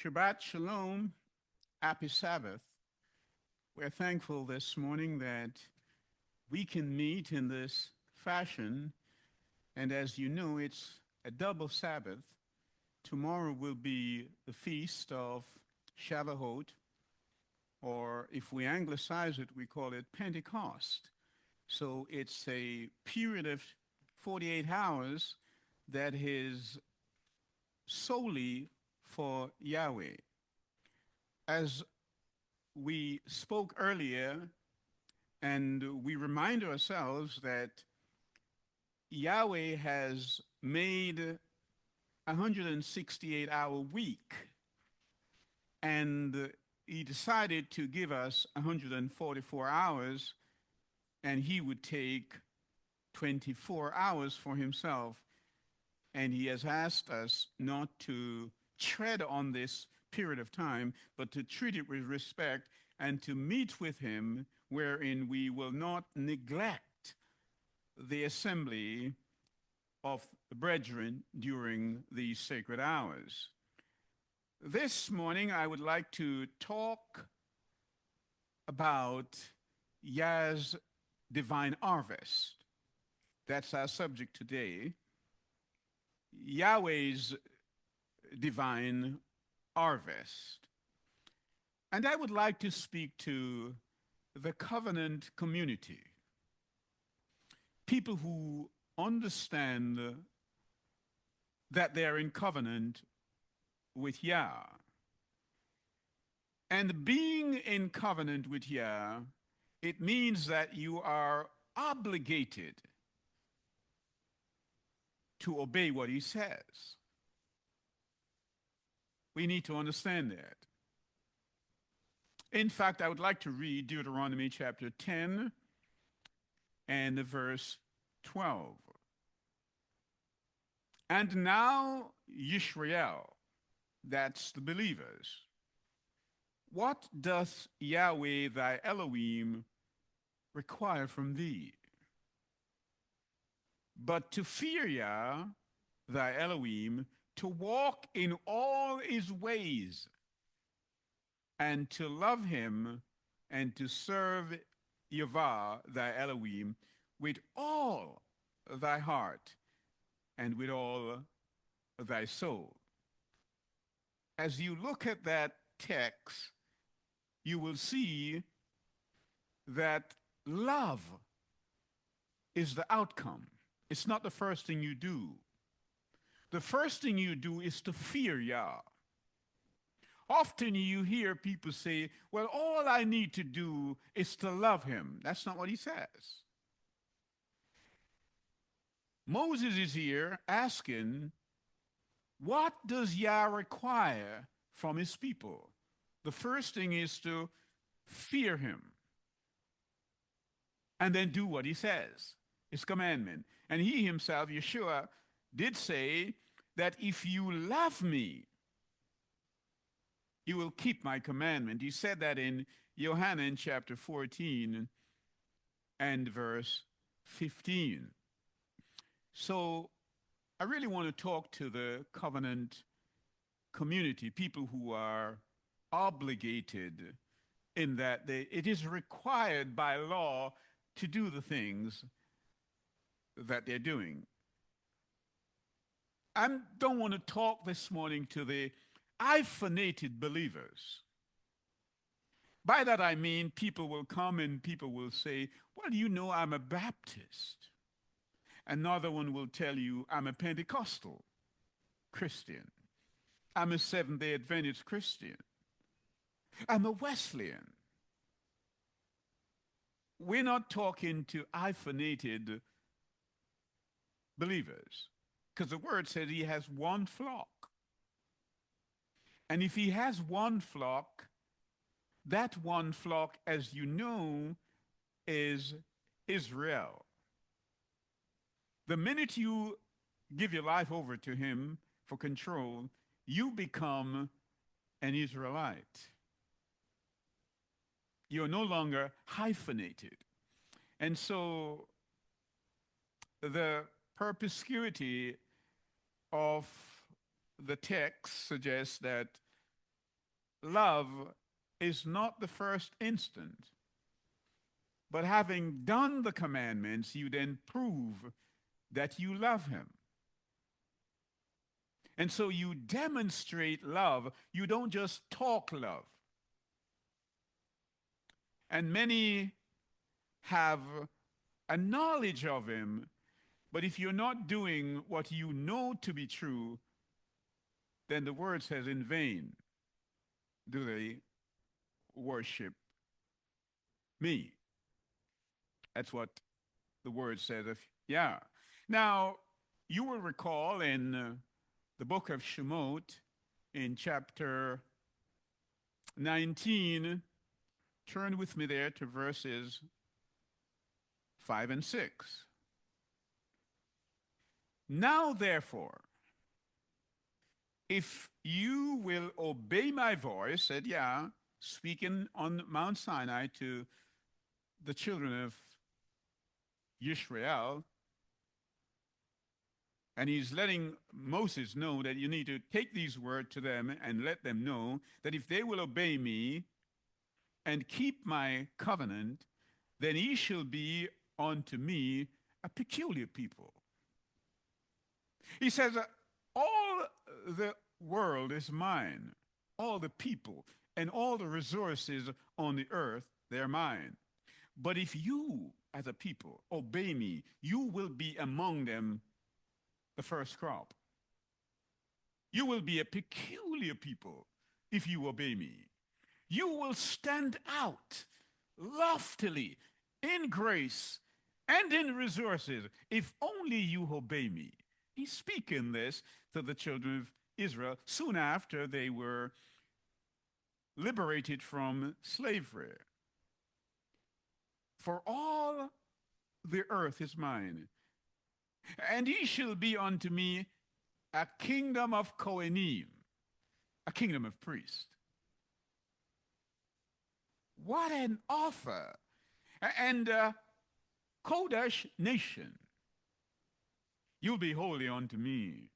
Shabbat Shalom, happy Sabbath. We're thankful this morning that we can meet in this fashion. And as you know, it's a double Sabbath. Tomorrow will be the feast of Shabbat, or if we anglicize it, we call it Pentecost. So it's a period of 48 hours that is solely for Yahweh. As we spoke earlier, and we remind ourselves that Yahweh has made a 168-hour week, and he decided to give us 144 hours, and he would take 24 hours for himself. And he has asked us not to tread on this period of time, but to treat it with respect and to meet with him, wherein we will not neglect the assembly of the brethren during these sacred hours. This morning, I would like to talk about Yah's divine harvest. That's our subject today. Yahweh's divine harvest. And I would like to speak to the covenant community, people who understand that they're in covenant with Yah. And being in covenant with Yah, it means that you are obligated to obey what he says. We need to understand that. In fact, I would like to read Deuteronomy chapter 10 and verse 12. And now, Yisrael, that's the believers, what doth Yahweh thy Elohim require from thee? But to fear Yah, thy Elohim, to walk in all his ways, and to love him, and to serve Yahvah, thy Elohim, with all thy heart, and with all thy soul. As you look at that text, you will see that love is the outcome. It's not the first thing you do. The first thing you do is to fear Yah. Often you hear people say, well, all I need to do is to love him. That's not what he says. Moses is here asking, what does Yah require from his people? The first thing is to fear him and then do what he says, his commandment. And he himself, Yeshua, did say that if you love me, you will keep my commandment. He said that in Yohanan chapter 14 and verse 15. So I really want to talk to the covenant community, people who are obligated in that it is required by law to do the things that they're doing. I don't want to talk this morning to the hyphenated believers. By that I mean people will come and people will say, well, you know, I'm a Baptist. Another one will tell you, I'm a Pentecostal Christian. I'm a Seventh-day Adventist Christian. I'm a Wesleyan. We're not talking to hyphenated believers, because the word says he has one flock. And if he has one flock, that one flock, as you know, is Israel. The minute you give your life over to him for control, you become an Israelite. You're no longer hyphenated. And so the perspicuity of the text suggests that love is not the first instant, but having done the commandments, you then prove that you love him. And so you demonstrate love. You don't just talk love. And many have a knowledge of him, but if you're not doing what you know to be true, then the word says, in vain do they worship me. That's what the word says. Yeah. Now, you will recall in the book of Shemot, in chapter 19, turn with me there to verses 5 and 6. Now, therefore, if you will obey my voice, said Yah, speaking on Mount Sinai to the children of Israel, and he's letting Moses know that you need to take these words to them and let them know that if they will obey me and keep my covenant, then ye shall be unto me a peculiar people. He says, all the world is mine, all the people and all the resources on the earth, they're mine. But if you, as a people, obey me, you will be among them the first crop. You will be a peculiar people if you obey me. You will stand out loftily in grace and in resources if only you obey me. He's speaking this to the children of Israel soon after they were liberated from slavery. For all the earth is mine, and ye shall be unto me a kingdom of Kohanim, a kingdom of priests. What an offer! And Kodesh nation, you'll be holy unto me.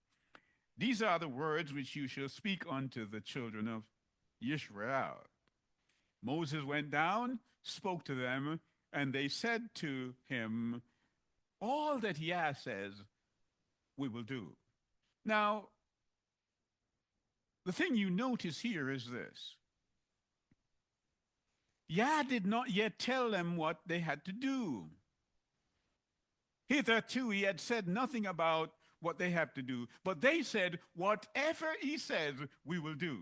These are the words which you shall speak unto the children of Israel. Moses went down, spoke to them, and they said to him, all that Yah says, we will do. Now, the thing you notice here is this. Yah did not yet tell them what they had to do. Hitherto, he had said nothing about what they have to do, but they said, whatever he says, we will do.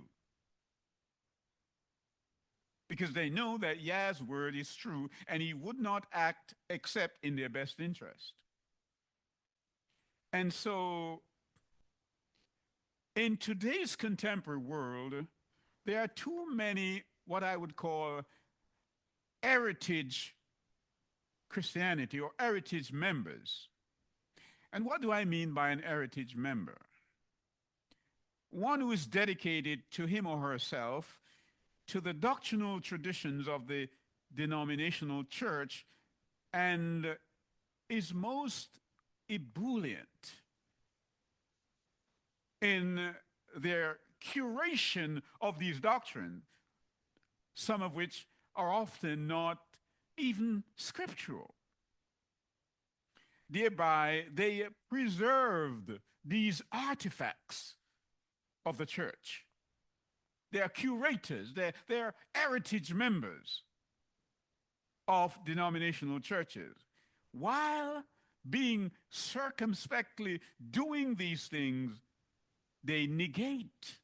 Because they know that Yah's word is true, and he would not act except in their best interest. And so, in today's contemporary world, there are too many what I would call heritage Christianity or heritage members. And what do I mean by an heritage member? One who is dedicated to him or herself to the doctrinal traditions of the denominational church and is most ebullient in their curation of these doctrines, some of which are often not even scriptural. Thereby, they preserved these artifacts of the church. They are curators, they're heritage members of denominational churches, while being circumspectly doing these things, they negate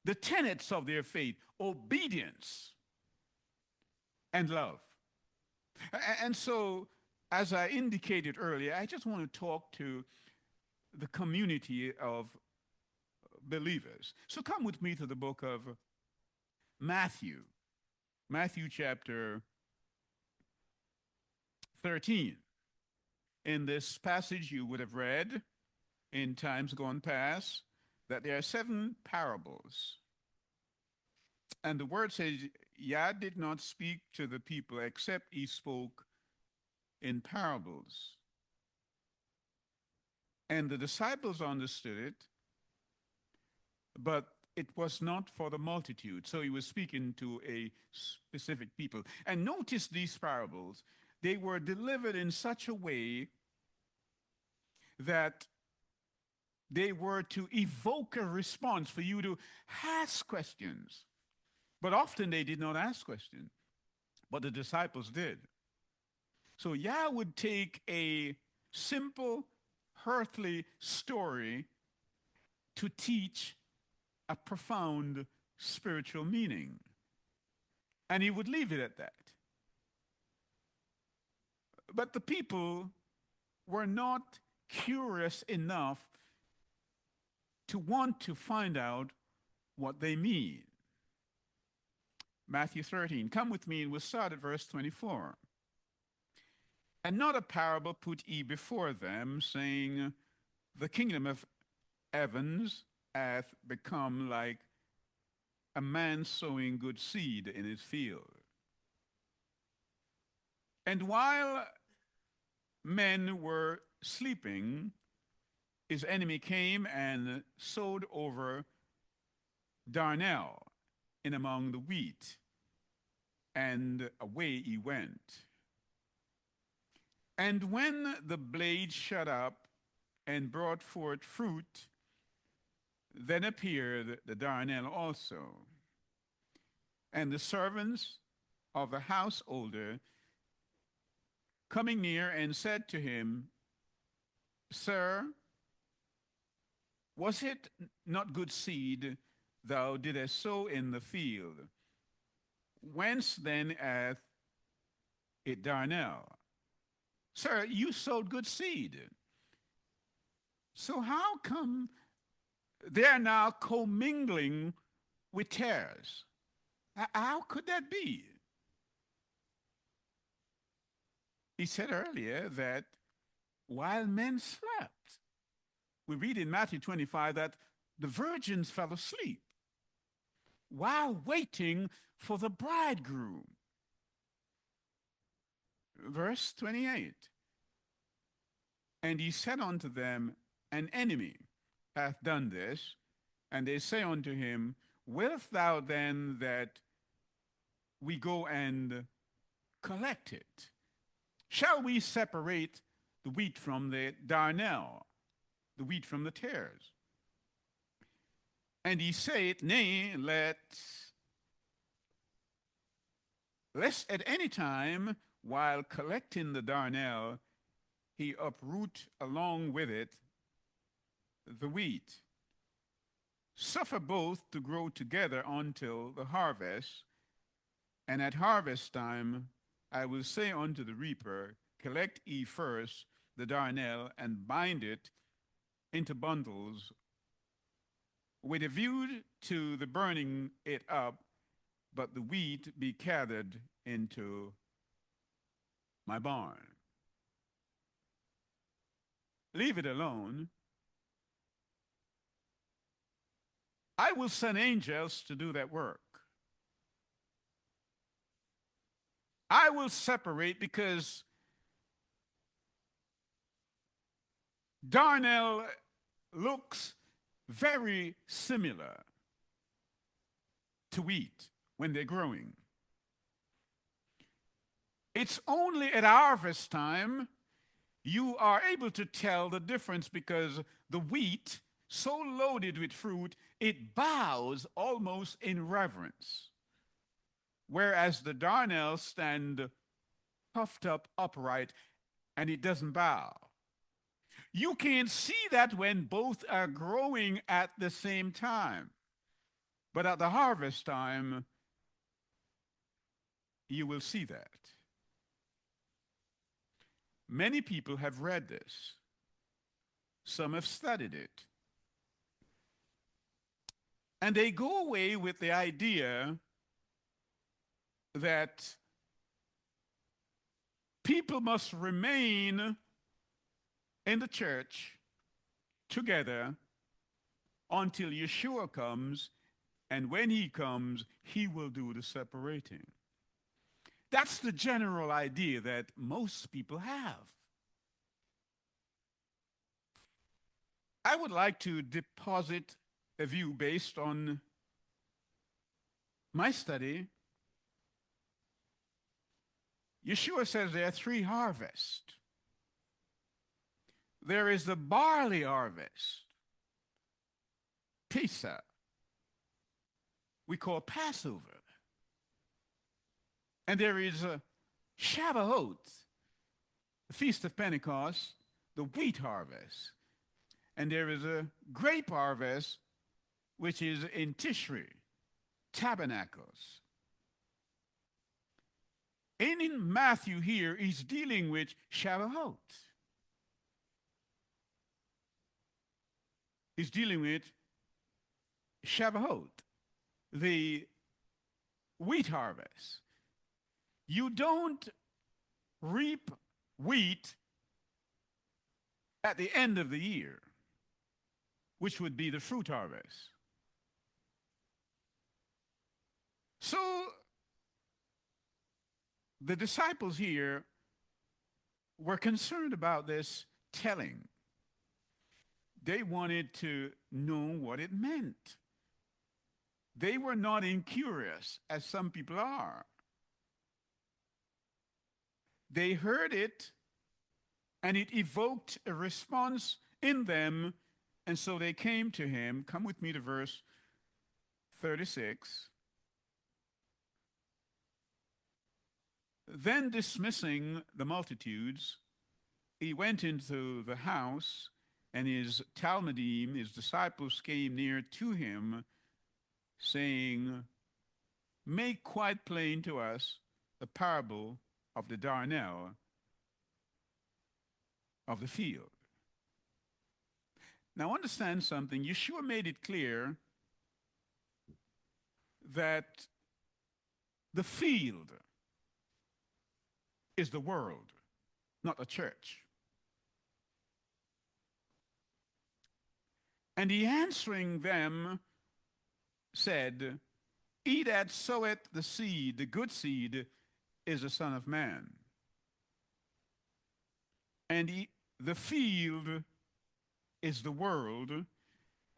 the tenets of their faith: obedience and love. And so, as I indicated earlier, I just want to talk to the community of believers. So come with me to the book of Matthew chapter 13. In this passage, you would have read in times gone past that there are 7 parables. And the word says, Yah did not speak to the people except he spoke in parables. And the disciples understood it, but it was not for the multitude. So he was speaking to a specific people. And notice these parables. They were delivered in such a way that they were to evoke a response for you to ask questions. But often they did not ask questions, but the disciples did. So Yah would take a simple earthly story to teach a profound spiritual meaning. And he would leave it at that. But the people were not curious enough to want to find out what they mean. Matthew 13. Come with me, and we'll start at verse 24. Another parable put he before them, saying, the kingdom of heavens hath become like a man sowing good seed in his field. And while men were sleeping, his enemy came and sowed over darnel in among the wheat, and away he went. And when the blade shut up and brought forth fruit, then appeared the darnel also. And the servants of the householder coming near and said to him, Sir, was it not good seed thou didst sow in the field? Whence then hath it darnel? Sir, you sowed good seed. So how come they are now commingling with tares? How could that be? He said earlier that while men slept, we read in Matthew 25 that the virgins fell asleep while waiting for the bridegroom. Verse 28. And he said unto them, an enemy hath done this. And they say unto him, wilt thou then that we go and collect it? Shall we separate the wheat from the darnel, the wheat from the tares? And he saith, nay, lest at any time, while collecting the darnel, he uproot along with it the wheat. Suffer both to grow together until the harvest, and at harvest time I will say unto the reaper, collect ye first the darnel, and bind it into bundles, with a view to the burning it up, but the wheat be gathered into my barn. Leave it alone. I will send angels to do that work. I will separate, because darnel looks very similar to wheat when they're growing. It's only at harvest time you are able to tell the difference, because the wheat, so loaded with fruit, it bows almost in reverence, whereas the darnel stand puffed up upright and it doesn't bow. You can see that when both are growing at the same time, but at the harvest time you will see that. Many people have read this. Some have studied it. And they go away with the idea that people must remain in the church together until Yeshua comes, and when he comes, he will do the separating. That's the general idea that most people have. I would like to deposit a view based on my study. Yeshua says there are three harvests. There is the barley harvest, Pesach, we call Passover. And there is a Shabbat, the Feast of Pentecost, the wheat harvest. And there is a grape harvest, which is in Tishri, Tabernacles. In Matthew here, he's dealing with Shabbat. He's dealing with Shabbat, the wheat harvest. You don't reap wheat at the end of the year, which would be the fruit harvest. So the disciples here were concerned about this telling. They wanted to know what it meant. They were not incurious, as some people are. They heard it, and it evoked a response in them, and so they came to him. Come with me to verse 36. Then dismissing the multitudes, he went into the house, and his Talmudim, his disciples, came near to him, saying, "Make quite plain to us the parable of the darnel of the field." Now understand something. Yeshua made it clear that the field is the world, not the church. And he answering them said, "He that soweth the seed, the good seed, is the Son of Man. And the field is the world,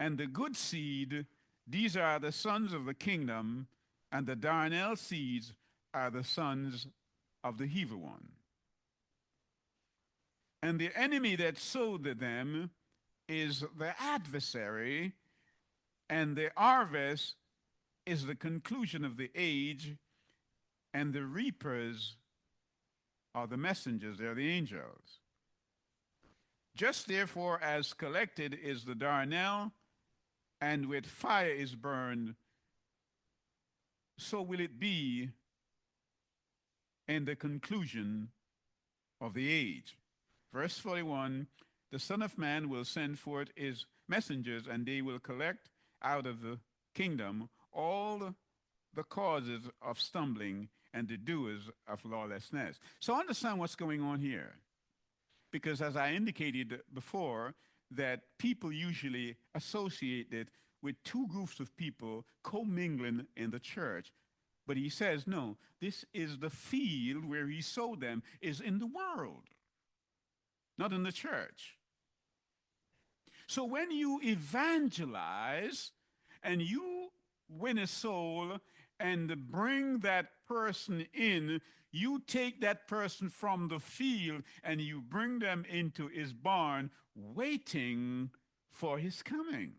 and the good seed, these are the sons of the kingdom, and the darnel seeds are the sons of the evil one. And the enemy that sowed them is the adversary, and the harvest is the conclusion of the age, and the reapers are the messengers, they're the angels. Just therefore as collected is the darnel, and with fire is burned, so will it be in the conclusion of the age. Verse 41, the Son of Man will send forth his messengers, and they will collect out of the kingdom all the causes of stumbling and the doers of lawlessness. So understand what's going on here. Because as I indicated before, that people usually associate it with two groups of people commingling in the church. But he says, no, this is the field where he sowed them, is in the world, not in the church. So when you evangelize and you win a soul and bring that person in, you take that person from the field and you bring them into his barn, waiting for his coming.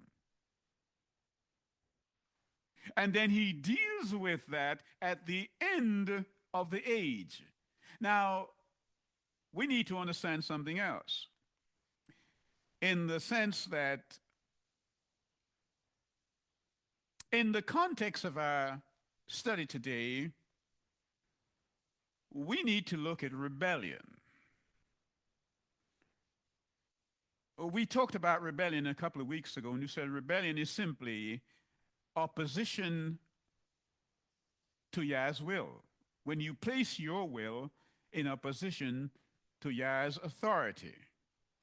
And then he deals with that at the end of the age. Now, we need to understand something else, in the sense that in the context of our study today, we need to look at rebellion. We talked about rebellion a couple of weeks ago, and you said rebellion is simply opposition to Yah's will. When you place your will in opposition to Yah's authority,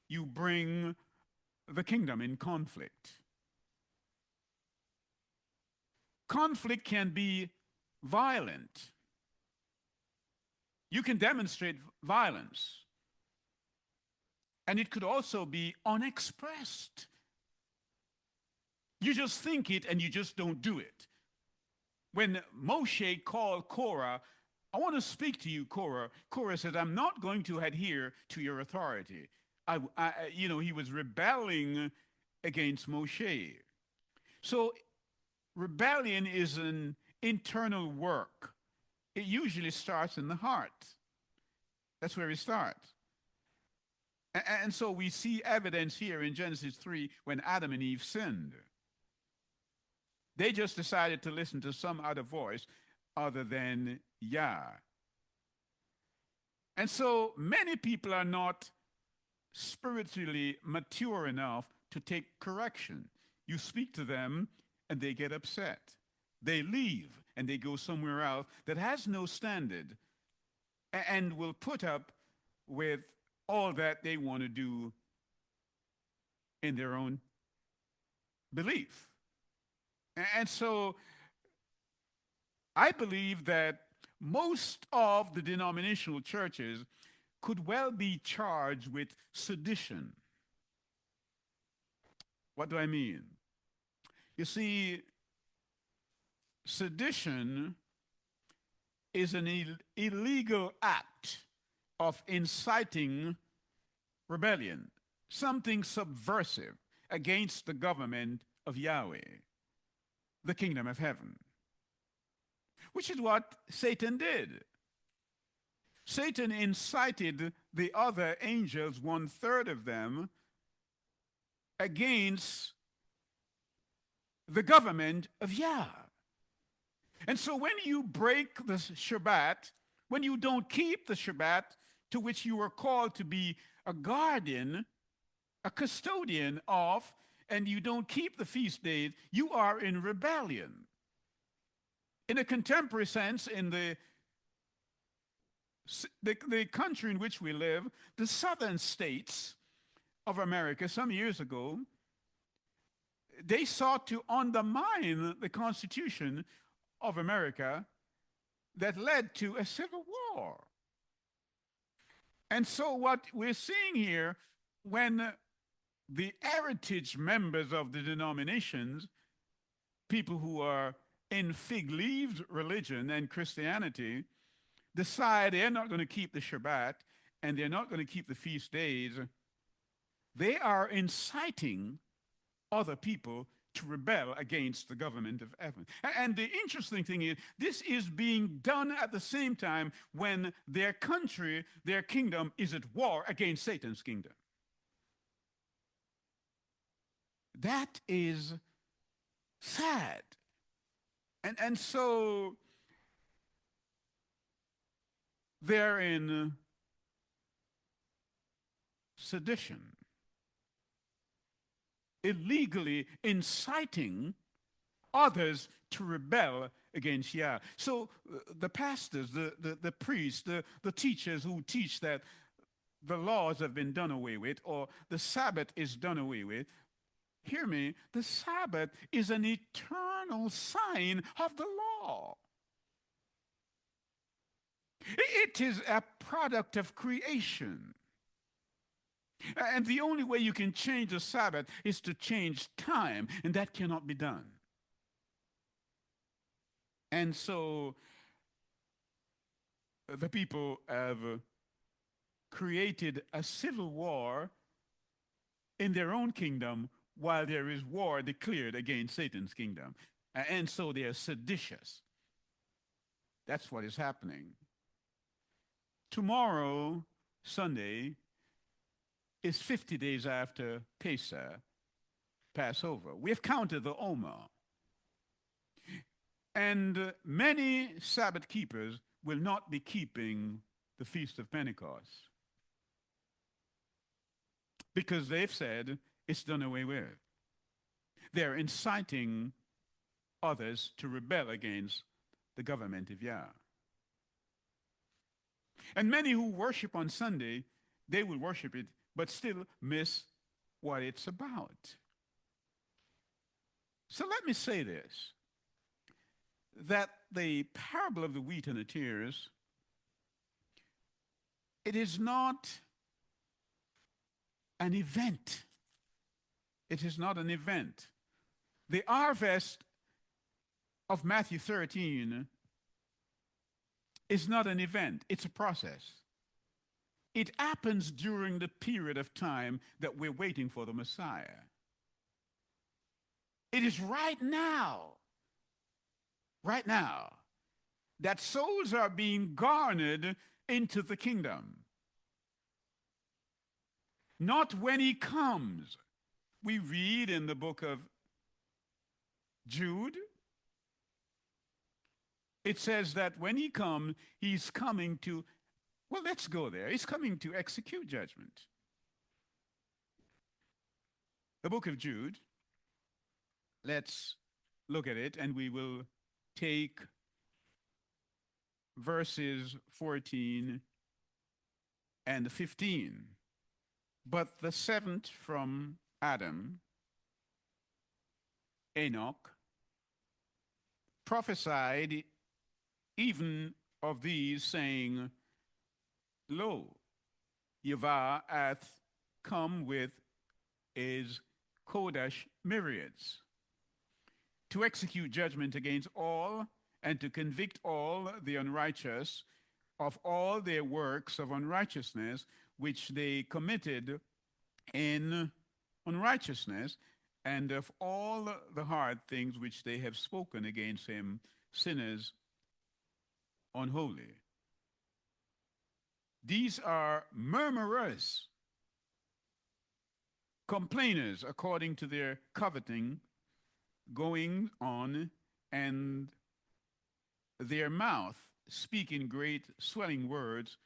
you bring the kingdom in conflict. Conflict can be violent. You can demonstrate violence. And it could also be unexpressed. You just think it and you just don't do it. When Moshe called Korah, I want to speak to you, Korah. Korah said, I'm not going to adhere to your authority. He was rebelling against Moshe. So rebellion is an internal work. It usually starts in the heart. That's where it starts. And so we see evidence here in Genesis 3 when Adam and Eve sinned. They just decided to listen to some other voice other than Yah. And so many people are not spiritually mature enough to take correction. You speak to them and they get upset. They leave and they go somewhere else that has no standard and will put up with all that they want to do in their own belief. And so I believe that most of the denominational churches could well be charged with sedition. What do I mean? You see, sedition is an illegal act of inciting rebellion, something subversive against the government of Yahweh, the kingdom of heaven, which is what Satan did. Satan incited the other angels, 1/3 of them, against the government of Yah. And so when you break the Shabbat, when you don't keep the Shabbat to which you were called to be a guardian, a custodian of, and you don't keep the feast days, you are in rebellion. In a contemporary sense, in the country in which we live, the southern states of America, some years ago, they sought to undermine the Constitution of America that led to a civil war. And so what we're seeing here, when the heritage members of the denominations, people who are in fig leaves religion and Christianity, decide they're not going to keep the Shabbat and they're not going to keep the feast days, they are inciting other people to rebel against the government of heaven. And the interesting thing is, this is being done at the same time when their country, their kingdom, is at war against Satan's kingdom. That is sad. And so they're in sedition, illegally inciting others to rebel against Yah. So the pastors, the priests, the teachers who teach that the laws have been done away with or the Sabbath is done away with, hear me, the Sabbath is an eternal sign of the law. It is a product of creation. And the only way you can change the Sabbath is to change time, and that cannot be done. And so the people have created a civil war in their own kingdom while there is war declared against Satan's kingdom. And so they are seditious. That's what is happening. Tomorrow, Sunday, is 50 days after Pesach, Passover. We have counted the Omer. And many Sabbath keepers will not be keeping the Feast of Pentecost because they've said it's done away with. They're inciting others to rebel against the government of Yah. And many who worship on Sunday, they will worship it, but still miss what it's about. So let me say this, that the parable of the wheat and the tares, it is not an event. It is not an event. The harvest of Matthew 13 is not an event, it's a process. It happens during the period of time that we're waiting for the Messiah. It is right now, that souls are being garnered into the kingdom. Not when he comes. We read in the book of Jude, it says that when he comes, he's coming to, well, let's go there. He's coming to execute judgment. The book of Jude, let's look at it, and we will take verses 14 and 15. But the seventh from Adam, Enoch, prophesied even of these, saying, Lo, Yahvah hath come with his Kodesh myriads, to execute judgment against all, and to convict all the unrighteous of all their works of unrighteousness, which they committed in unrighteousness, and of all the hard things which they have spoken against him, sinners unholy. These are murmurers, complainers according to their coveting, going on, and their mouth speaking great swelling words,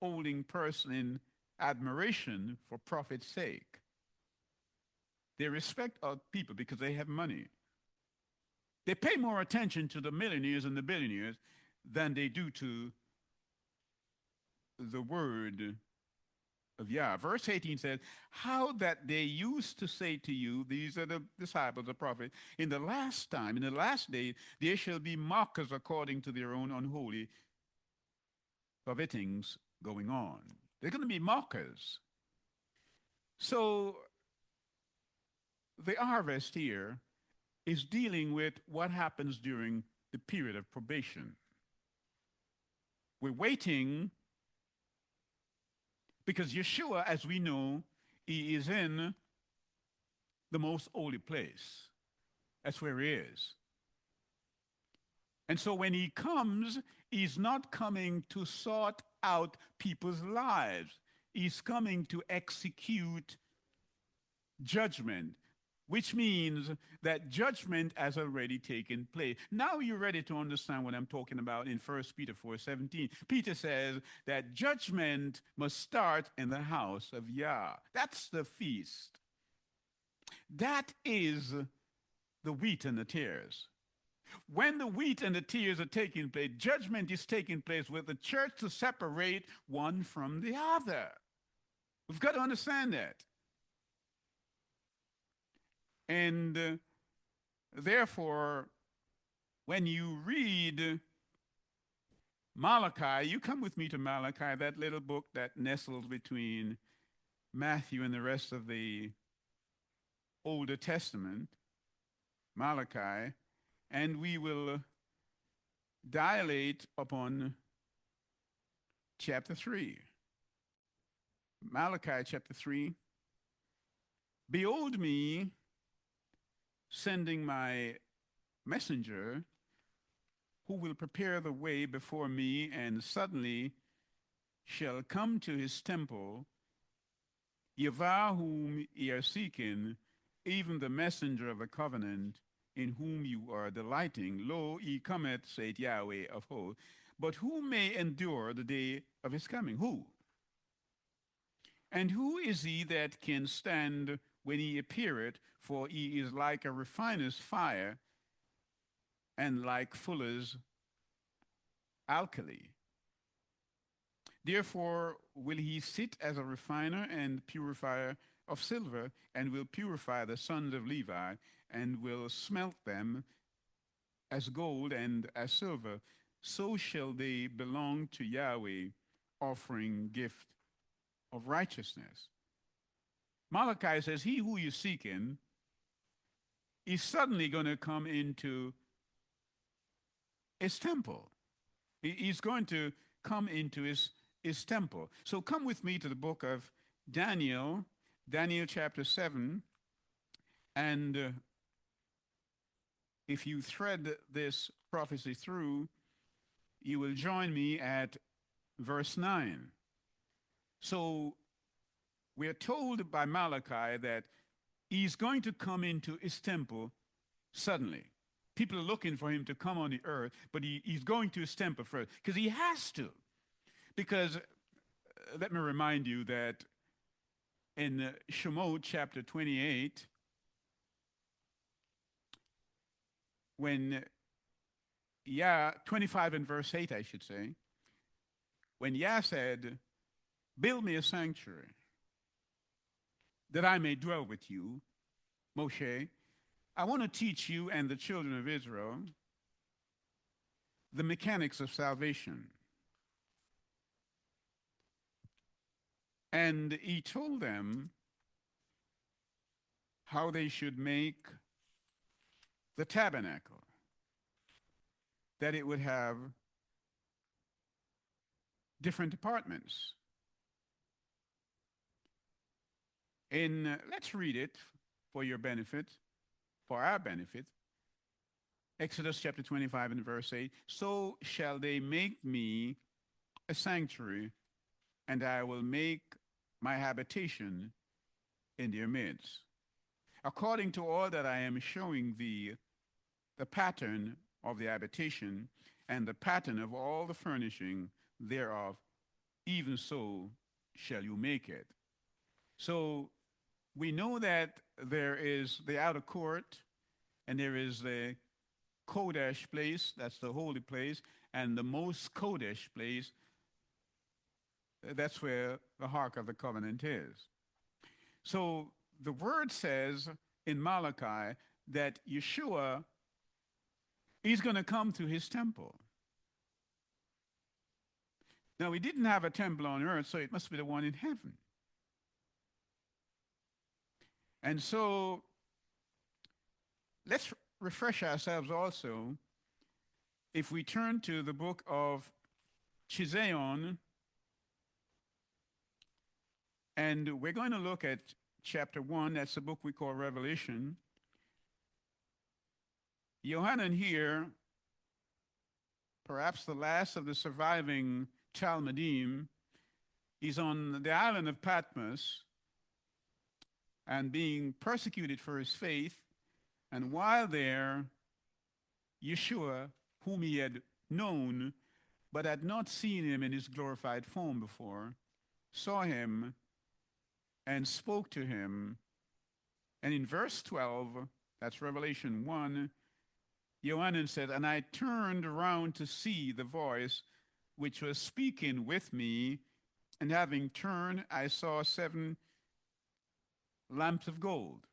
holding person in admiration for profit's sake. They respect other people because they have money. They pay more attention to the millionaires and the billionaires than they do to the word of Yah. Verse 18 says, how that they used to say to you, these are the disciples of the prophet, in the last time, in the last day, there shall be mockers according to their own unholy covetings going on. They're going to be mockers. So the harvest here is dealing with what happens during the period of probation. We're waiting because Yeshua, as we know, he is in the most holy place. That's where he is. And so when he comes, he's not coming to sort out people's lives. He's coming to execute judgment, which means that judgment has already taken place. Now you're ready to understand what I'm talking about in 1 Peter 4:17. Peter says that judgment must start in the house of Yah. That's the feast. That is the wheat and the tares. When the wheat and the tares are taking place, judgment is taking place with the church to separate one from the other. We've got to understand that. And therefore, when you read Malachi, you come with me to Malachi, that little book that nestles between Matthew and the rest of the Older Testament, Malachi, and we will dilate upon chapter 3. Malachi chapter 3. Behold me sending my messenger, who will prepare the way before me, and suddenly shall come to his temple, Yahvah whom ye are seeking, even the messenger of the covenant, in whom you are delighting. Lo, he cometh, saith Yahweh of hosts. But who may endure the day of his coming? Who? And who is he that can stand when he appeareth? For he is like a refiner's fire, and like fuller's alkali. Therefore will he sit as a refiner and purifier of silver, and will purify the sons of Levi, and will smelt them as gold and as silver. So shall they belong to Yahweh, offering gift of righteousness. Malachi says, he who you're seeking he's suddenly going to come into his temple. He's going to come into his temple. So come with me to the book of Daniel, Daniel chapter 7. And if you thread this prophecy through, you will join me at verse 9. So we're told by Malachi that he's going to come into his temple suddenly. People are looking for him to come on the earth, but he's going to his temple first because he has to. Because let me remind you that in Shemot chapter 28, when 25 and verse 8, I should say, when Yah said, build me a sanctuary that I may dwell with you, Moshe, I want to teach you and the children of Israel the mechanics of salvation. And he told them how they should make the tabernacle, that it would have different departments. Let's read it for your benefit, for our benefit. Exodus chapter 25 and verse 8. So shall they make me a sanctuary, and I will make my habitation in their midst. According to all that I am showing thee, the pattern of the habitation and the pattern of all the furnishing thereof, even so shall you make it. So we know that there is the outer court, and there is the Kodesh place, that's the holy place, and the most Kodesh place, that's where the Ark of the Covenant is. So the word says in Malachi that Yeshua, he's going to come to his temple. Now, he didn't have a temple on earth, so it must be the one in heaven. And so let's refresh ourselves also. If we turn to the book of Chiseon, and we're going to look at chapter 1, that's the book we call Revelation. Yohanan here, perhaps the last of the surviving Talmudim, he's on the island of Patmos and being persecuted for his faith. And while there, Yeshua, whom he had known but had not seen him in his glorified form before, saw him and spoke to him. And in verse 12, that's Revelation 1, Yohanan said, and I turned around to see the voice which was speaking with me, and having turned, I saw 7 lamps of gold.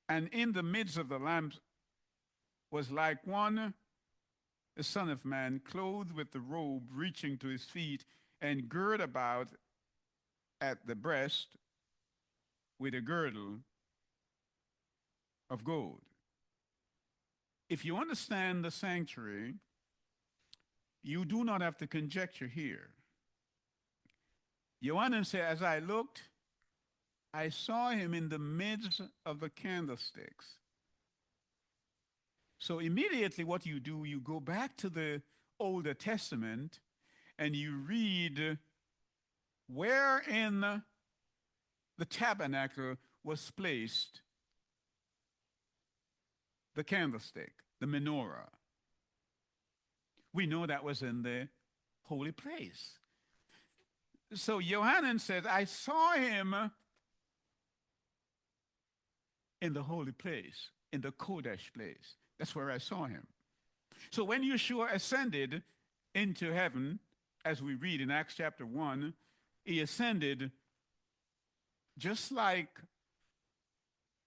And in the midst of the lamps was like one, the Son of Man, clothed with the robe reaching to his feet, and girt about at the breast with a girdle of gold. If you understand the sanctuary, you do not have to conjecture here. Yohanan said, as I looked, I saw him in the midst of the candlesticks. So immediately what you do, you go back to the Older Testament and you read where in the tabernacle was placed the candlestick, the menorah. We know that was in the holy place. So Yohanan says, I saw him in the holy place, in the Kodesh place. That's where I saw him. So when Yeshua ascended into heaven, as we read in Acts chapter 1, he ascended just like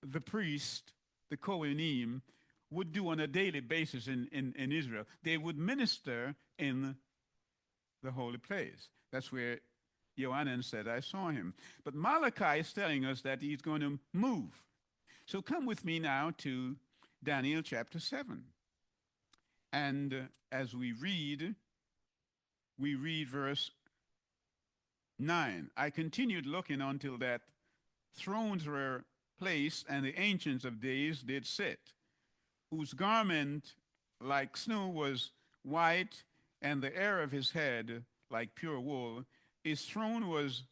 the priest, the Kohanim, would do on a daily basis in Israel. They would minister in the holy place. That's where Yohanan said, I saw him. But Malachi is telling us that he's going to move. So come with me now to Daniel chapter 7. And as we read verse 9. I continued looking until that thrones were placed, and the ancients of days did sit, whose garment like snow was white, and the hair of his head like pure wool. His throne was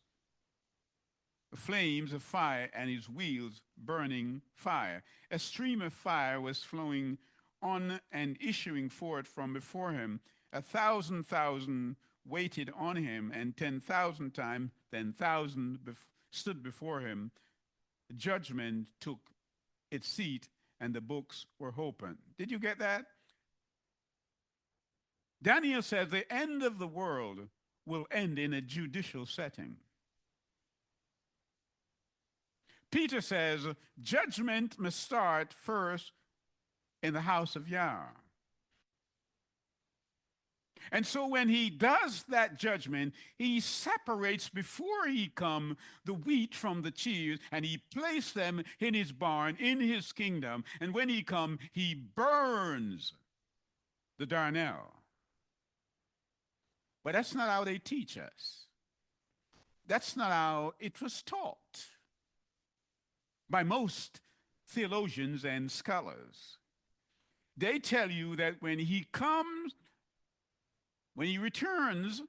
flames of fire, and his wheels burning fire. A stream of fire was flowing on and issuing forth from before him. 1,000,000 waited on him, and 10,000 times 10,000 stood before him. Judgment took its seat, and the books were opened. Did you get that? Daniel says the end of the world will end in a judicial setting. Peter says judgment must start first in the house of Yah. And so when he does that judgment, he separates before he come the wheat from the chaff, and he places them in his barn, in his kingdom. And when he come, he burns the darnel. But that's not how they teach us. That's not how it was taught by most theologians and scholars. They tell you that when he comes, when he returns,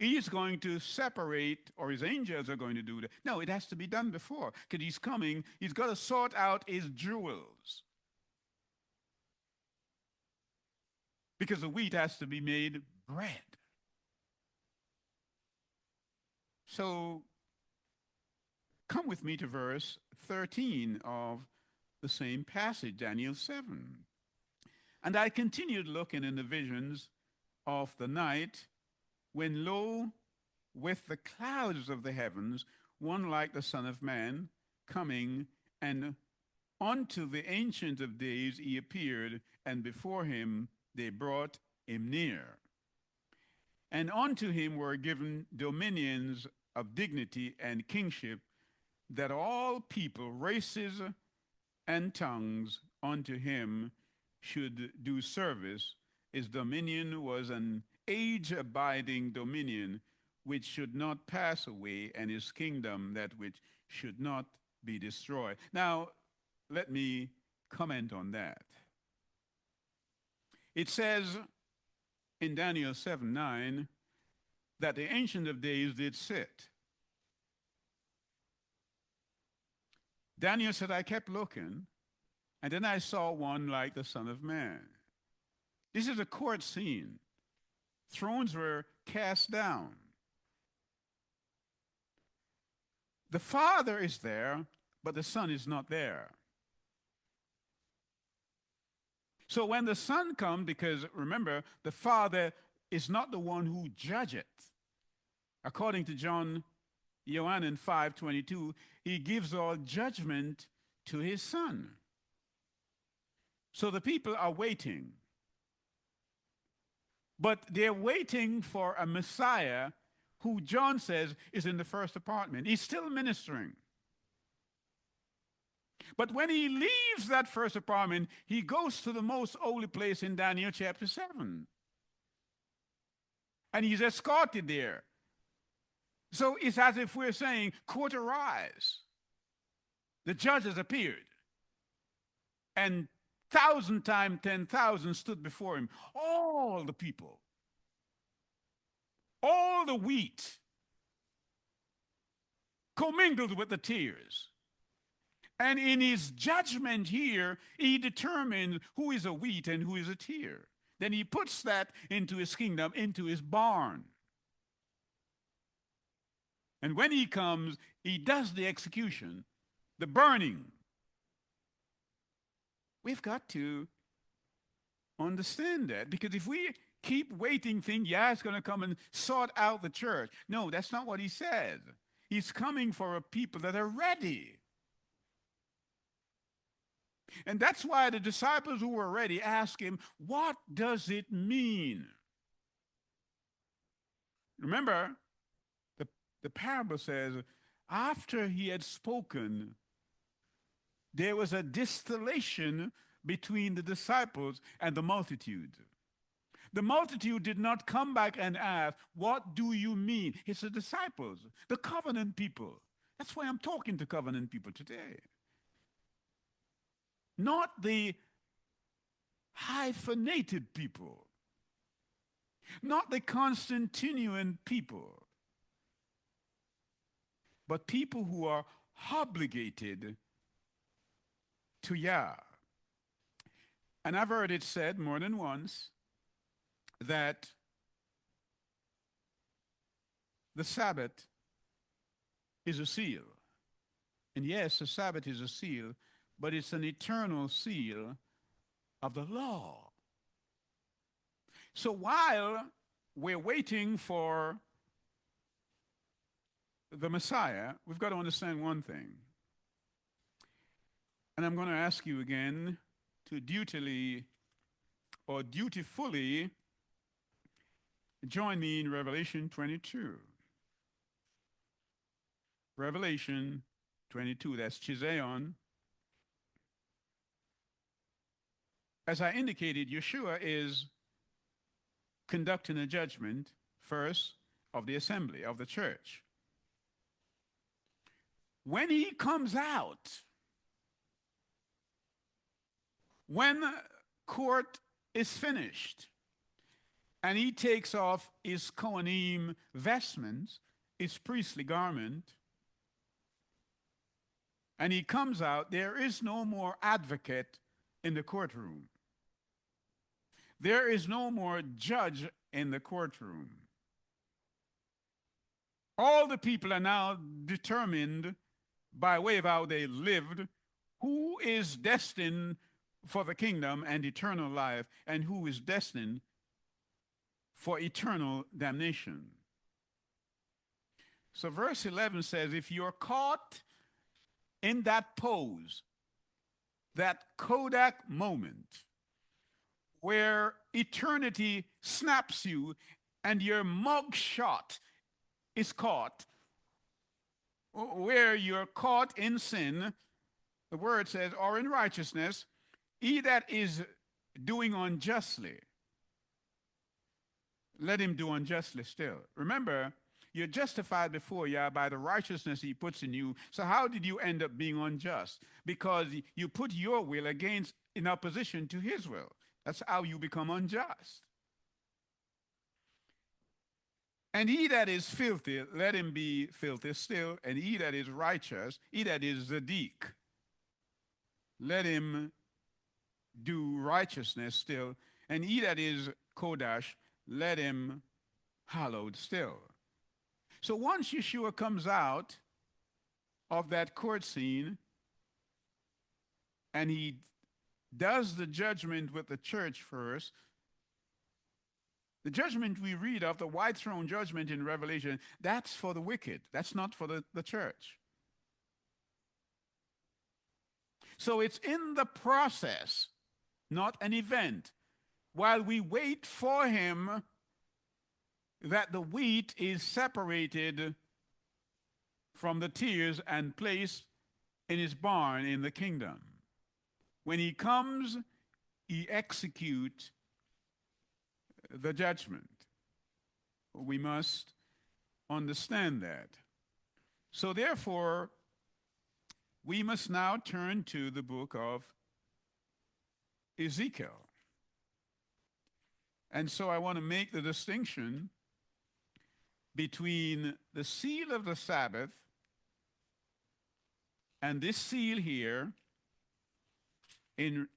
he is going to separate, or his angels are going to do that. No, it has to be done before, because he's coming. He's got to sort out his jewels, because the wheat has to be made bread. So come with me to verse 13 of the same passage, Daniel 7. And I continued looking in the visions of the night, when lo, with the clouds of the heavens, one like the Son of Man coming, and unto the Ancient of Days he appeared, and before him they brought him near. And unto him were given dominions of dignity and kingship, that all people, races, and tongues unto him should do service. His dominion was an age-abiding dominion which should not pass away, and his kingdom that which should not be destroyed. Now, let me comment on that. It says in Daniel 7:9 that the Ancient of Days did sit. Daniel said, I kept looking, and then I saw one like the Son of Man. This is a court scene. Thrones were cast down. The Father is there, but the Son is not there. So when the Son comes, because remember, the Father is not the one who judgeth. According to John 5:22, he gives all judgment to his Son. So the people are waiting. But they're waiting for a Messiah who John says is in the first apartment. He's still ministering. But when he leaves that first apartment, he goes to the most holy place in Daniel chapter 7. And he's escorted there. So it's as if we're saying, court arise. The judge has appeared. And 1,000 times 10,000 stood before him. All the people. All the wheat commingled with the tears. And in his judgment here, he determines who is a wheat and who is a tear. Then he puts that into his kingdom, into his barn. And when he comes, he does the execution, the burning. We've got to understand that, because if we keep waiting, think, yeah, it's going to come and sort out the church. No, that's not what he said. He's coming for a people that are ready. And that's why the disciples who were ready asked him, what does it mean? Remember, the parable says, after he had spoken There was a distillation between the disciples and the multitude. The multitude did not come back and ask, "What do you mean?" It's the disciples, the covenant people. That's why I'm talking to covenant people today. Not the hyphenated people, not the Constantinian people, but people who are obligated to Yah. And I've heard it said more than once that the Sabbath is a seal. And yes, the Sabbath is a seal, but it's an eternal seal of the law. So while we're waiting for the Messiah, we've got to understand one thing. And I'm going to ask you again to dutifully join me in Revelation 22. Revelation 22, that's Chiseon. As I indicated, Yeshua is conducting a judgment first of the assembly, of the church. When he comes out, when court is finished, and he takes off his Kohanim vestments, his priestly garment, and he comes out, there is no more advocate in the courtroom. There is no more judge in the courtroom. All the people are now determined by way of how they lived, who is destined for the kingdom and eternal life, and who is destined for eternal damnation. So verse 11 says, if you're caught in that pose, that Kodak moment, where eternity snaps you and your mug shot is caught, where you're caught in sin, the word says, or in righteousness, he that is doing unjustly, let him do unjustly still. Remember, you're justified before Yah by the righteousness he puts in you. So how did you end up being unjust? Because you put your will in opposition to his will. That's how you become unjust. And he that is filthy, let him be filthy still. And he that is righteous, he that is Zadik, let him do righteousness still. And he that is Kodash, let him hallowed still. So once Yeshua comes out of that court scene and he does the judgment with the church first, the judgment we read of, the white throne judgment in Revelation, that's for the wicked. That's not for the church. So it's in the process, not an event. While we wait for him, that the wheat is separated from the tares and placed in his barn in the kingdom. When he comes, he executes the judgment. We must understand that. So therefore, we must now turn to the book of Ezekiel. And so I want to make the distinction between the seal of the Sabbath and this seal here in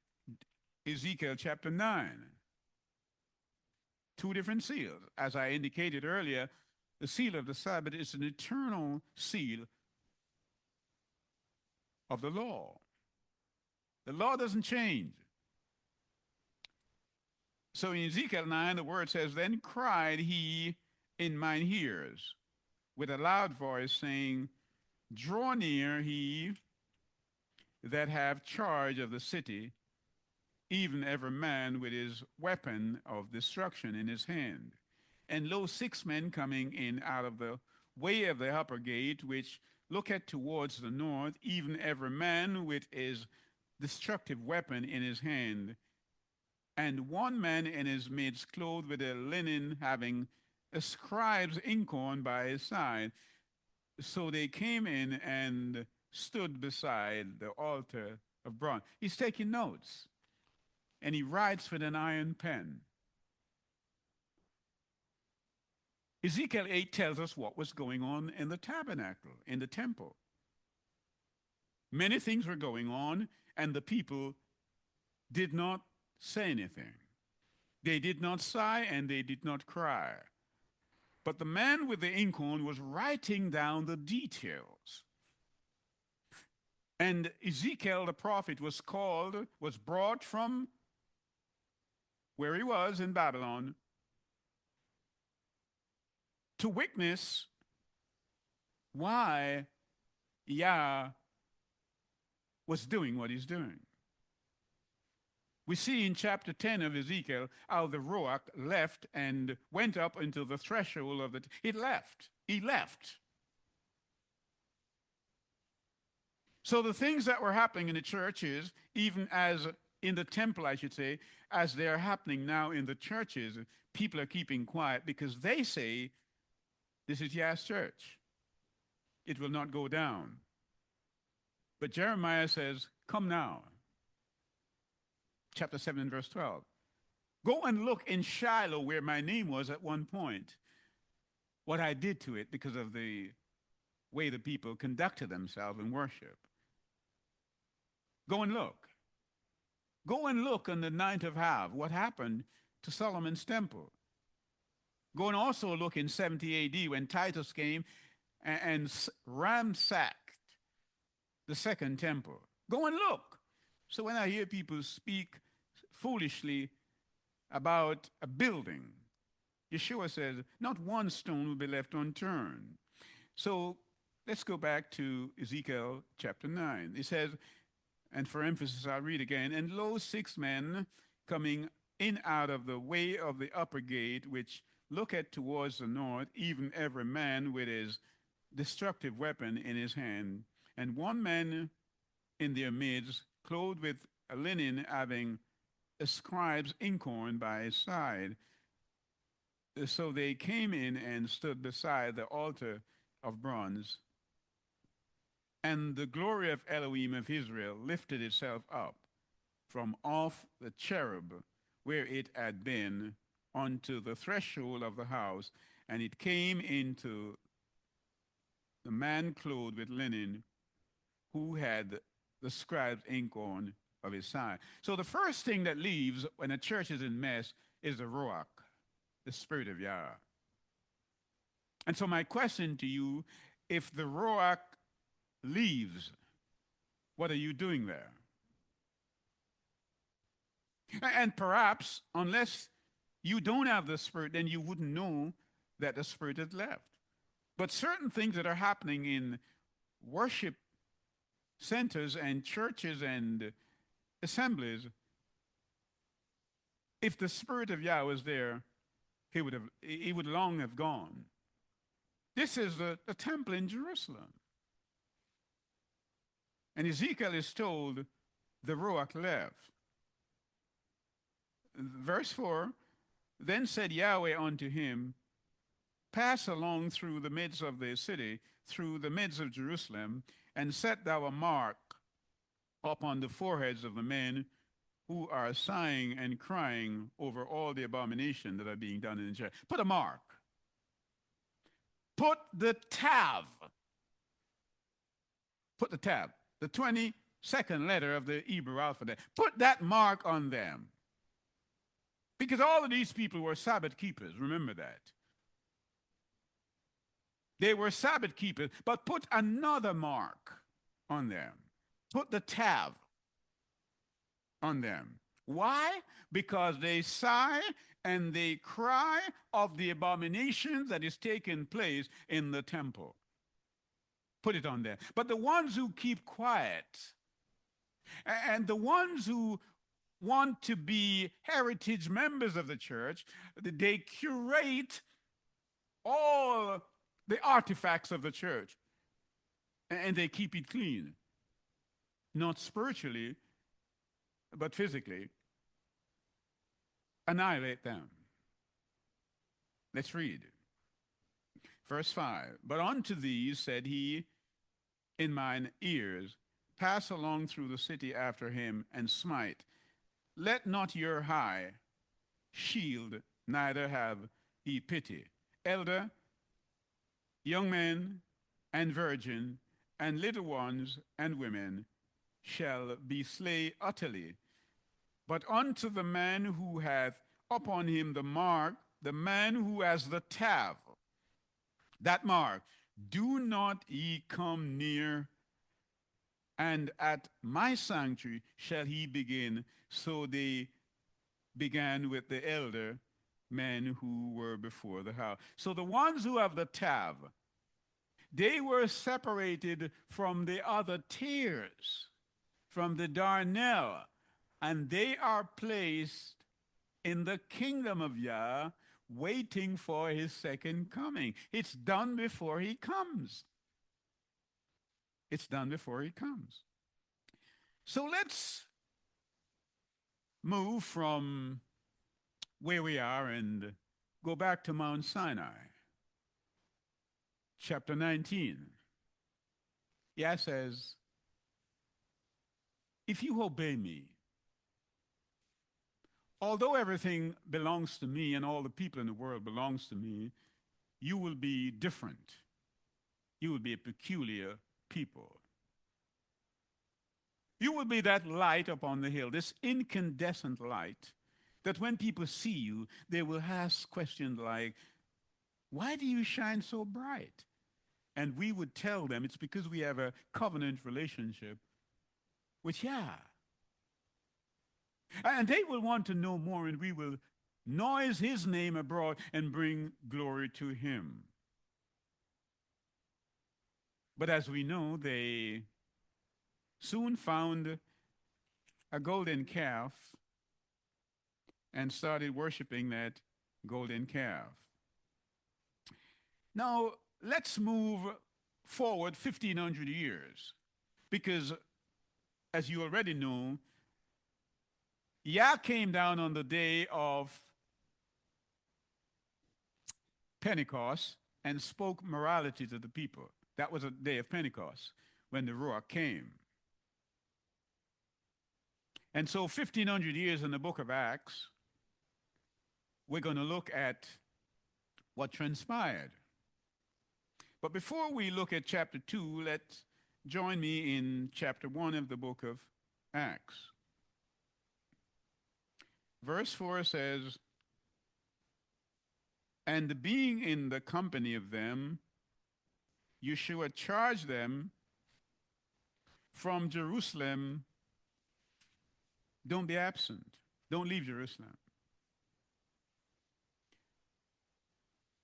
Ezekiel chapter 9. Two different seals. As I indicated earlier, the seal of the Sabbath is an eternal seal of the law. The law doesn't change. So in Ezekiel 9, the word says, then cried he in mine ears with a loud voice, saying, draw near he that have charge of the city, even every man with his weapon of destruction in his hand. And lo, 6 men coming in out of the way of the upper gate, which looketh towards the north, even every man with his destructive weapon in his hand, and one man in his midst, clothed with a linen, having a scribe's inkhorn by his side. So they came in and stood beside the altar of bronze. He's taking notes, and he writes with an iron pen. Ezekiel 8 tells us what was going on in the tabernacle, in the temple. Many things were going on, and the people did not say anything. They did not sigh, and they did not cry. But the man with the inkhorn was writing down the details. And Ezekiel the prophet was brought from where he was in Babylon to witness why Yah was doing what he's doing. We see in chapter 10 of Ezekiel how the Ruach left and went up into the threshold of it left. He left. So the things that were happening in the churches, even as in the temple, I should say, as they are happening now in the churches, people are keeping quiet because they say, this is Yah's church. It will not go down. But Jeremiah says, come now. Chapter 7, verse 12. Go and look in Shiloh, where my name was at one point, what I did to it because of the way the people conducted themselves in worship. Go and look. Go and look on the 9th of Av, what happened to Solomon's temple. Go and also look in 70 AD when Titus came and ransacked the second temple. Go and look. So when I hear people speak foolishly about a building, Yeshua says, not one stone will be left unturned. So let's go back to Ezekiel chapter 9. It says, and for emphasis, I'll read again, and lo, 6 men coming in out of the way of the upper gate, which looketh towards the north, even every man with his destructive weapon in his hand, and one man in their midst, clothed with a linen, having a scribe's inkhorn by his side. So they came in and stood beside the altar of bronze. And the glory of Elohim of Israel lifted itself up from off the cherub where it had been unto the threshold of the house, and it came into the man clothed with linen, who had the scribe's inkhorn of his side. So the first thing that leaves when a church is in mess is the Ruach, the Spirit of Yah. And so my question to you, if the Ruach leaves, what are you doing there? And perhaps, unless you don't have the Spirit, then you wouldn't know that the Spirit had left. But certain things that are happening in worship centers and churches and assemblies, if the Spirit of Yah was there, he would long have gone. This is the temple in Jerusalem. And Ezekiel is told the Ruach left. Verse 4, then said Yahweh unto him, pass along through the midst of the city, through the midst of Jerusalem, and set thou a mark upon the foreheads of the men who are sighing and crying over all the abomination that are being done in the church. Put a mark. Put the tav. Put the tav, the 22nd letter of the Hebrew alphabet. Put that mark on them. Because all of these people were Sabbath keepers, remember that. They were Sabbath keepers, but put another mark on them. Put the tav on them. Why? Because they sigh and they cry of the abomination that is taking place in the temple. Put it on there. But the ones who keep quiet and the ones who want to be heritage members of the church, they curate all the artifacts of the church. and they keep it clean, not spiritually, but physically, annihilate them. Let's read. Verse 5. But unto these said he in mine ears, pass along through the city after him and smite. Let not your high shield, neither have ye pity. Elder, young men, and virgin, and little ones, and women shall be slain utterly. But unto the man who hath upon him the mark, the man who has the tav, that mark, do not ye come near, and at my sanctuary shall he begin. So they began with the elder men who were before the house. So the ones who have the tav, they were separated from the other tiers, from the darnel, and they are placed in the kingdom of Yah, waiting for his second coming. It's done before he comes. It's done before he comes. So let's move from where we are and go back to Mount Sinai, chapter 19. Yah says, if you obey me, although everything belongs to me and all the people in the world belongs to me, you will be different. You will be a peculiar people. You will be that light upon the hill, this incandescent light, that when people see you, they will ask questions like, why do you shine so bright? And we would tell them it's because we have a covenant relationship with Yah. And they will want to know more, and we will noise his name abroad and bring glory to him. But as we know, they soon found a golden calf and started worshiping that golden calf. Now, let's move forward 1,500 years, because as you already know, Yah came down on the day of Pentecost and spoke morality to the people. That was a day of Pentecost when the Ruach came. And so 1,500 years in the book of Acts, we're going to look at what transpired. But before we look at chapter 2, let's join me in chapter 1 of the book of Acts. Verse 4 says, and being in the company of them, Yeshua charged them from Jerusalem, don't be absent, don't leave Jerusalem,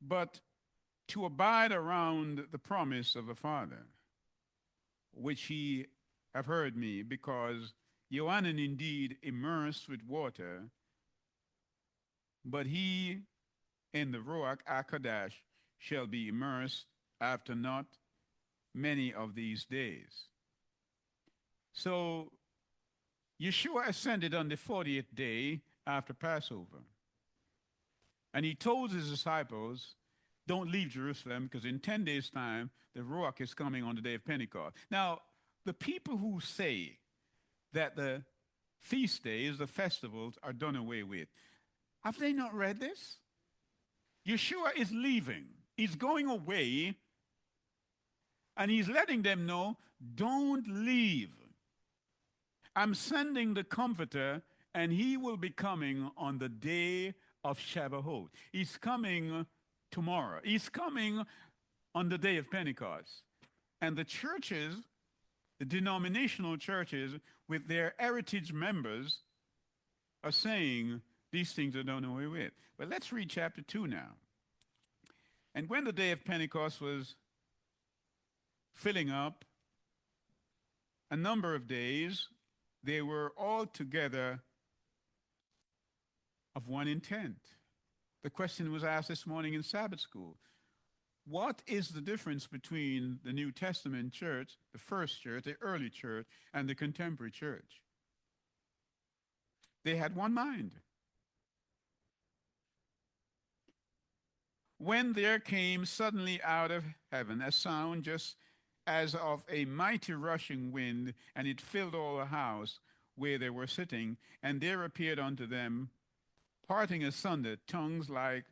but to abide around the promise of the Father, which ye have heard me, because Johanan indeed immersed with water, but he in the Ruach HaKodesh shall be immersed after not many of these days. So Yeshua ascended on the 40th day after Passover. And he told his disciples, don't leave Jerusalem, because in 10 days' time, the Ruach is coming on the day of Pentecost. Now, the people who say that the feast days, the festivals, are done away with, have they not read this? Yeshua is leaving. He's going away, and he's letting them know, don't leave. I'm sending the Comforter, and he will be coming on the day of Shabbat. He's coming tomorrow. He's coming on the day of Pentecost. And the churches, the denominational churches, with their heritage members, are saying these things are done away with. But let's read chapter 2 now. And when the day of Pentecost was filling up a number of days, they were all together of one intent. The question was asked this morning in Sabbath school. What is the difference between the New Testament church, the first church, the early church, and the contemporary church? They had one mind. When there came suddenly out of heaven a sound just as of a mighty rushing wind, and it filled all the house where they were sitting, and there appeared unto them, parting asunder, tongues like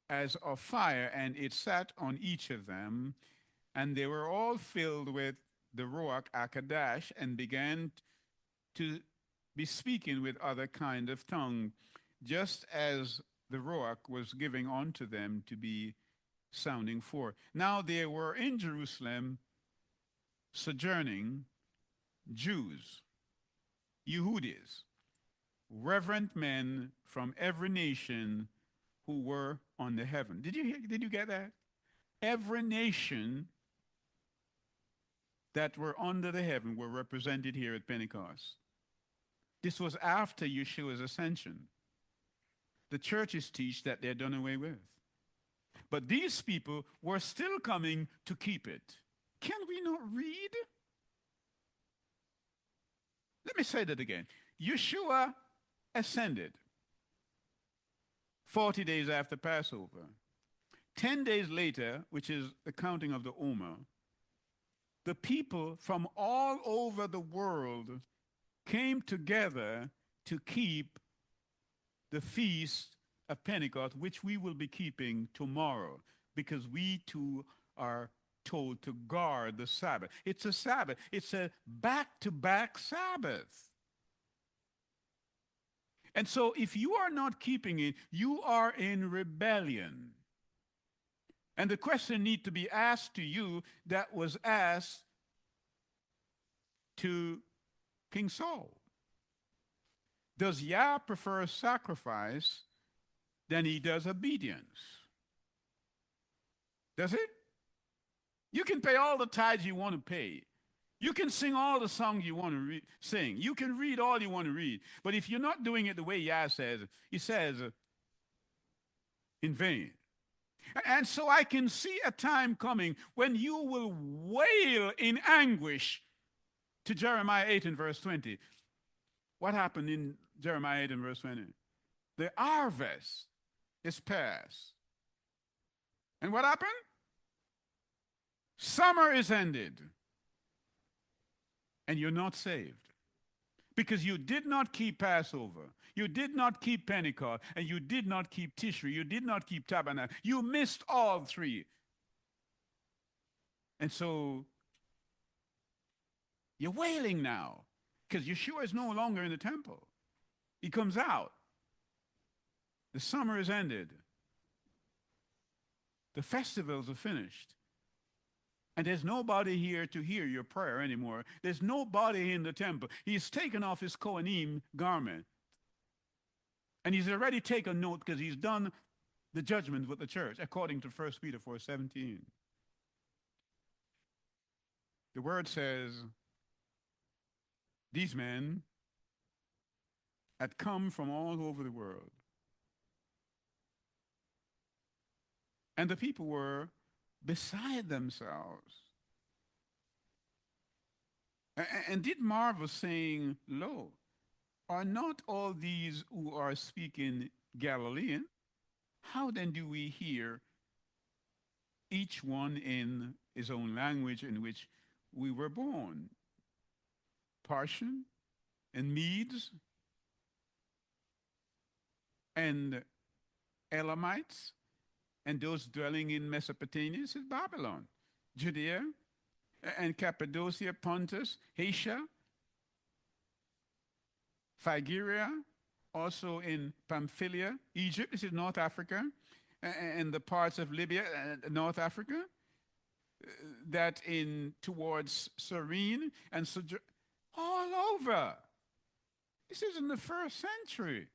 as of fire, and it sat on each of them, and they were all filled with the Ruach Akadash, and began to be speaking with other kind of tongue, just as the Ruach was giving unto them to be sounding forth. Now there were in Jerusalem sojourning Jews, Yehudis, reverent men from every nation who were under heaven. Did you get that? Every nation that were under the heaven were represented here at Pentecost. This was after Yeshua's ascension. The churches teach that they're done away with. But these people were still coming to keep it. Can we not read? Let me say that again. Yeshua ascended 40 days after Passover. 10 days later, which is the counting of the Omer, the people from all over the world came together to keep the feast of Pentecost, which we will be keeping tomorrow, because we too are told to guard the Sabbath. It's a Sabbath. It's a back-to-back Sabbath. And so if you are not keeping it, you are in rebellion. And the question needs to be asked to you that was asked to King Saul. Does Yah prefer sacrifice than he does obedience? Does it? You can pay all the tithes you want to pay. You can sing all the songs you want to sing. You can read all you want to read. But if you're not doing it the way Yah says, he says, in vain. And so I can see a time coming when you will wail in anguish to Jeremiah 8 and verse 20. What happened in Jeremiah 8 and verse 20? The harvest is past. And what happened? Summer is ended. And you're not saved. Because you did not keep Passover. You did not keep Pentecost. And you did not keep Tishri. You did not keep Tabernacle. You missed all three. And so you're wailing now. Because Yeshua is no longer in the temple. He comes out. The summer is ended. The festivals are finished. And there's nobody here to hear your prayer anymore. There's nobody in the temple. He's taken off his Kohanim garment. And he's already taken note because he's done the judgment with the church, according to 1 Peter 4:17. The word says, these men had come from all over the world. And the people were beside themselves. And did marvel, saying, lo, are not all these who are speaking Galilean? How then do we hear each one in his own language in which we were born? Parthian and Medes and Elamites and those dwelling in Mesopotamia, this is Babylon, Judea and Cappadocia, Pontus, Asia, Phrygia, also in Pamphylia, Egypt, this is North Africa, and the parts of Libya, North Africa, that in towards Cyrene and all over. This is in the 1st century.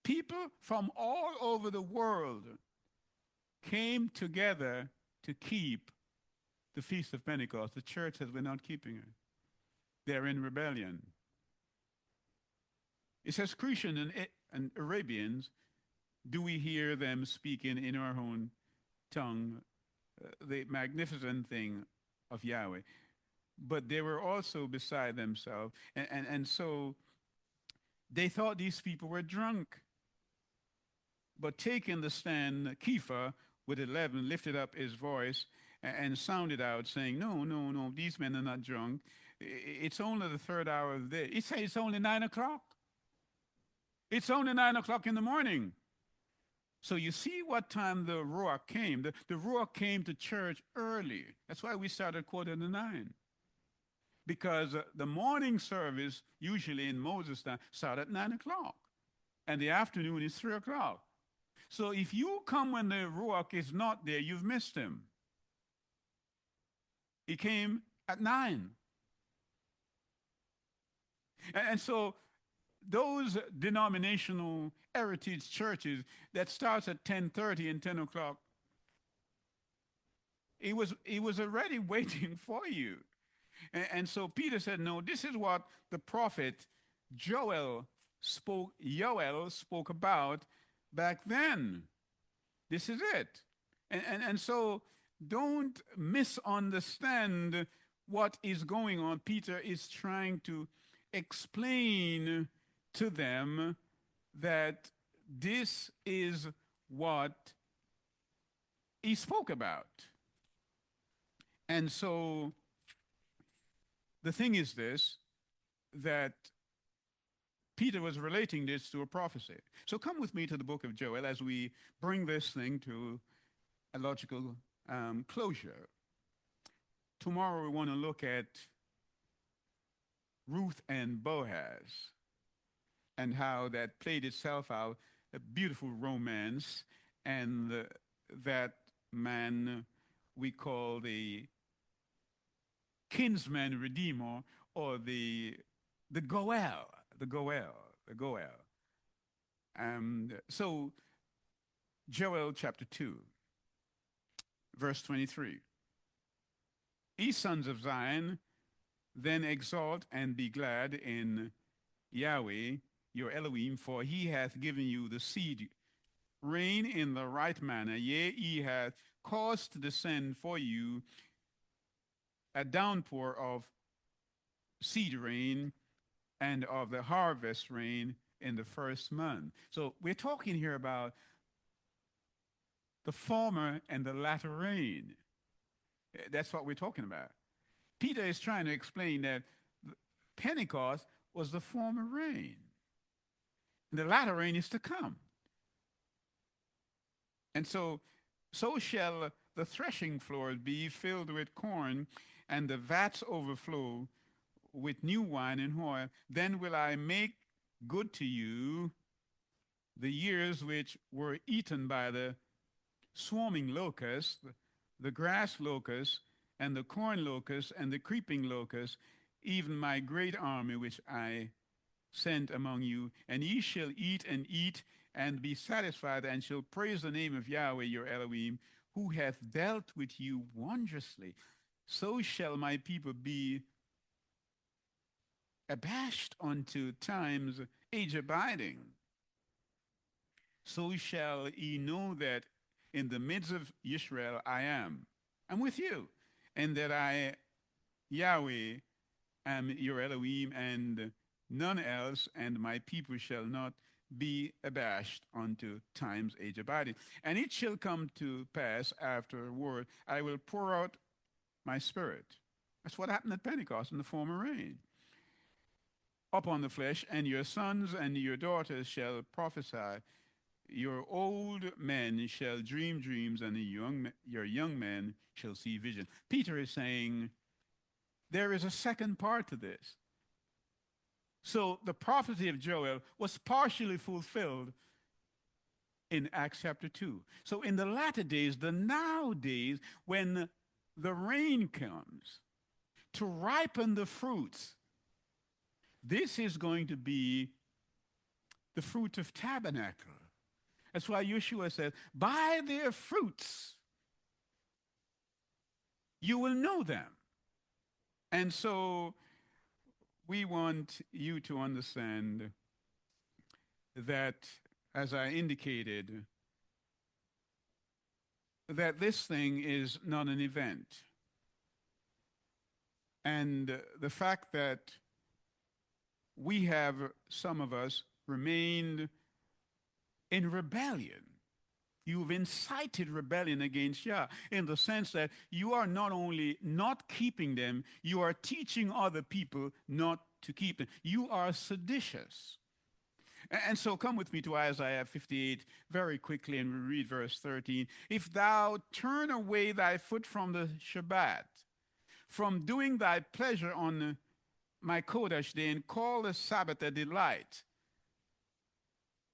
People from all over the world came together to keep the Feast of Pentecost. The church says we're not keeping it. They're in rebellion. It says Cretian and Arabians, do we hear them speaking in our own tongue the magnificent thing of Yahweh. But they were also beside themselves. And so they thought these people were drunk. But taking the stand, Kepha with 11 lifted up his voice and sounded out, saying, No, no, no, these men are not drunk. It's only the third hour of the day. He said it's only 9 o'clock. It's only 9 o'clock in the morning. So you see what time the Ruach came. The Ruach came to church early. That's why we started quarter to 9. Because the morning service, usually in Moses' time, started at 9 o'clock. And the afternoon is 3 o'clock. So if you come when the Ruach is not there, you've missed him. He came at 9. And so those denominational heritage churches that starts at 10:30 and 10 o'clock, he was already waiting for you. And so Peter said, no, this is what the prophet Joel spoke about back then. This is it. And so don't misunderstand what is going on. Peter is trying to explain to them that this is what he spoke about. And so the thing is this, that Peter was relating this to a prophecy. So come with me to the book of Joel as we bring this thing to a logical closure. Tomorrow we want to look at Ruth and Boaz and how that played itself out, a beautiful romance, and that man we call the kinsman redeemer, or the Goel. So Joel chapter 2, verse 23. Ye sons of Zion, then exalt and be glad in Yahweh your Elohim, for he hath given you the seed rain in the right manner. Yea, he hath caused to descend for you a downpour of seed rain and of the harvest rain in the first month. So we're talking here about the former and the latter rain. That's what we're talking about. Peter is trying to explain that Pentecost was the former rain. And the latter rain is to come. And so shall the threshing floors be filled with corn, and the vats overflow with new wine and oil. Then will I make good to you the years which were eaten by the swarming locust, the grass locust, and the corn locust, and the creeping locust, even my great army which I sent among you. And ye shall eat and be satisfied, and shall praise the name of Yahweh your Elohim, who hath dealt with you wondrously. So shall my people be abashed unto times age abiding. So shall ye know that in the midst of Israel I am. I'm with you. And that I, Yahweh, am your Elohim, and none else, and my people shall not be abashed unto times age abiding. And it shall come to pass afterward, I will pour out my spirit. That's what happened at Pentecost in the former rain. Upon the flesh, and your sons and your daughters shall prophesy. Your old men shall dream dreams, and your young men shall see vision. Peter is saying there is a second part to this. So the prophecy of Joel was partially fulfilled in Acts chapter 2. So in the latter days, the now days, when the rain comes to ripen the fruits, this is going to be the fruit of tabernacle. That's why Yeshua says, by their fruits you will know them. And so we want you to understand that, as I indicated, that this thing is not an event. And the fact that we have, some of us, remained in rebellion. You've incited rebellion against Yah in the sense that you are not only not keeping them, you are teaching other people not to keep them. You are seditious. And so come with me to Isaiah 58 very quickly, and we read verse 13. If thou turn away thy foot from the Shabbat, from doing thy pleasure on my Kodesh day, and call the Sabbath a delight,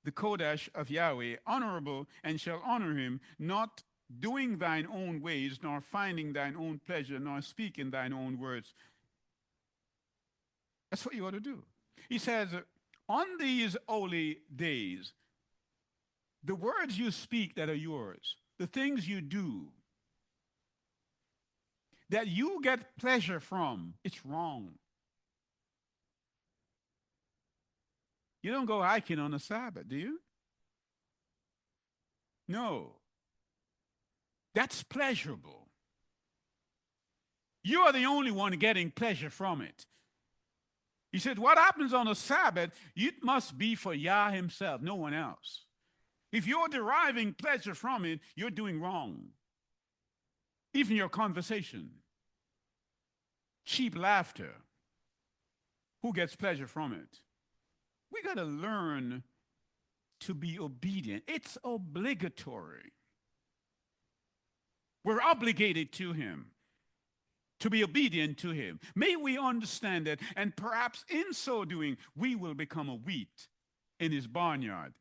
the Kodesh of Yahweh, honorable, and shall honor him, not doing thine own ways, nor finding thine own pleasure, nor speaking thine own words. That's what you ought to do. He says, on these holy days, the words you speak that are yours, the things you do, that you get pleasure from, it's wrong. You don't go hiking on a Sabbath, do you? No. That's pleasurable. You are the only one getting pleasure from it. He said, what happens on a Sabbath, it must be for Yah himself, no one else. If you're deriving pleasure from it, you're doing wrong. Even your conversation. Cheap laughter. Who gets pleasure from it? We got to learn to be obedient. It's obligatory. We're obligated to him, to be obedient to him. May we understand that, and perhaps in so doing, we will become a wheat in his barnyard.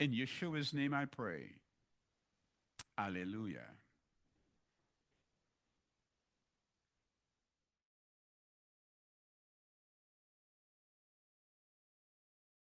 In Yeshua's name I pray. Hallelujah.